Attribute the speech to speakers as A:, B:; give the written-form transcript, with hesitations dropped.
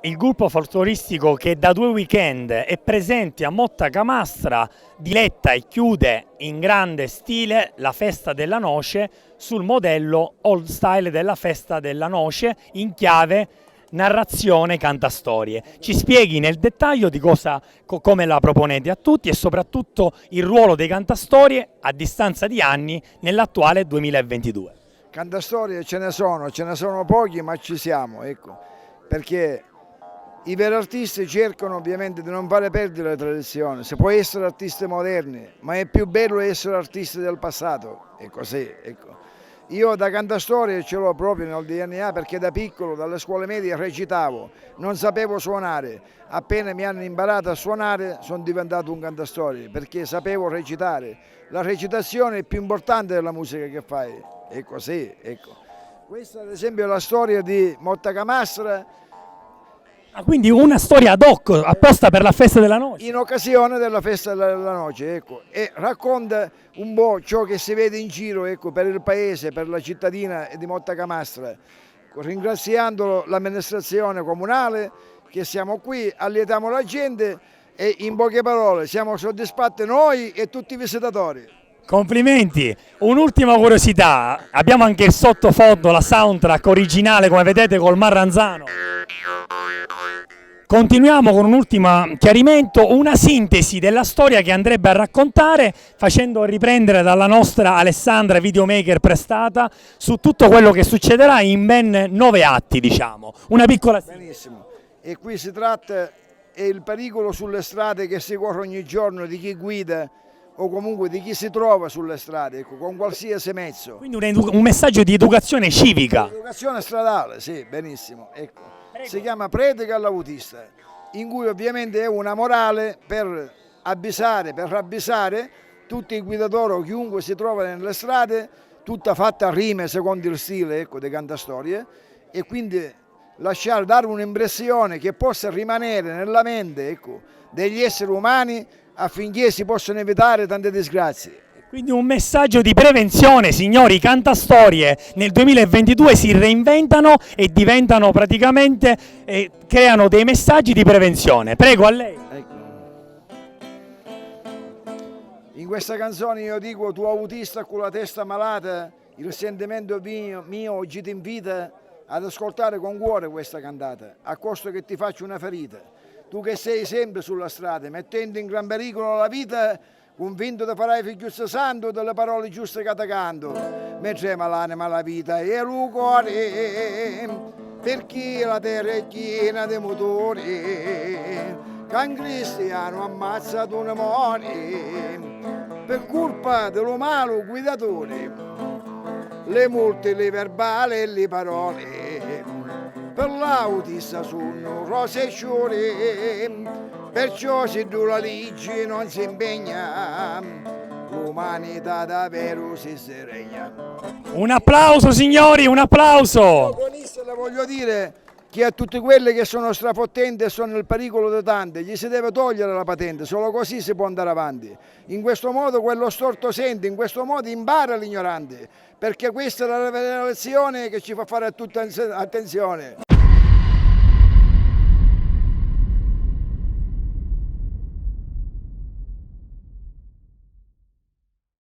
A: il gruppo folcloristico che da 2 weekend è presente a Motta Camastra diletta e chiude in grande stile la Festa della Noce sul modello old style della Festa della Noce in chiave narrazione cantastorie. Ci spieghi nel dettaglio di come la proponete a tutti e soprattutto il ruolo dei cantastorie a distanza di anni nell'attuale 2022.
B: Cantastorie ce ne sono pochi, ma ci siamo, ecco, perché i veri artisti cercano ovviamente di non fare perdere la tradizione. Si può essere artisti moderni, ma è più bello essere artisti del passato, è così, ecco. Io da cantastorie ce l'ho proprio nel DNA perché da piccolo, dalle scuole medie, recitavo, non sapevo suonare. Appena mi hanno imparato a suonare sono diventato un cantastorie perché sapevo recitare. La recitazione è più importante della musica che fai, è così, ecco. Questa ad esempio è la storia di Motta Camastra.
A: Quindi una storia ad hoc apposta per la Festa della Noce?
B: In occasione della Festa della Noce, ecco, e racconta un po' ciò che si vede in giro, ecco, per il paese, per la cittadina di Motta Camastra, ringraziando l'amministrazione comunale che siamo qui, allietiamo la gente e in poche parole siamo soddisfatti noi e tutti i visitatori.
A: Complimenti! Un'ultima curiosità, abbiamo anche il sottofondo, la soundtrack originale come vedete col Marranzano. Continuiamo con un ultimo chiarimento, una sintesi della storia che andrebbe a raccontare facendo riprendere dalla nostra Alessandra videomaker prestata su tutto quello che succederà in ben 9 atti, diciamo. Una piccola sintesi.
B: Benissimo, e qui si tratta del pericolo sulle strade che si corre ogni giorno di chi guida o comunque di chi si trova sulle strade, ecco, con qualsiasi mezzo.
A: Quindi un messaggio di educazione civica.
B: Educazione stradale, sì, benissimo, ecco.
A: Prego.
B: Si chiama Predica all'autista, in cui ovviamente è una morale per avvisare, per ravvisare tutti i guidatori o chiunque si trova nelle strade, tutta fatta a rime secondo il stile, ecco, dei cantastorie, e quindi dare un'impressione che possa rimanere nella mente, ecco, degli esseri umani affinché si possano evitare tante disgrazie.
A: Quindi un messaggio di prevenzione, signori, i cantastorie nel 2022 si reinventano e diventano praticamente, creano dei messaggi di prevenzione. Prego, a lei.
B: Ecco. In questa canzone io dico, tu autista con la testa malata, il sentimento mio oggi ti invita ad ascoltare con cuore questa cantata, a costo che ti faccia una ferita. Tu che sei sempre sulla strada, mettendo in gran pericolo la vita, convinto da farai figlio santo delle parole giuste che ti canto, mentre l'anima la vita e il cuore, perché la terra è piena di motori, che un cristiano ha ammazzato un amore, per colpa dell'umano guidatore, le multe, le verbali e le parole, per l'autista sono rose e sciore, perciò se tu la legge non si impegna, l'umanità davvero si serena.
A: Un applauso signori, un applauso!
B: Le voglio dire che a tutti quelli che sono strafottenti e sono nel pericolo di tante, gli si deve togliere la patente, solo così si può andare avanti. In questo modo quello storto sente, in questo modo impara l'ignorante, perché questa è la lezione che ci fa fare a tutta attenzione.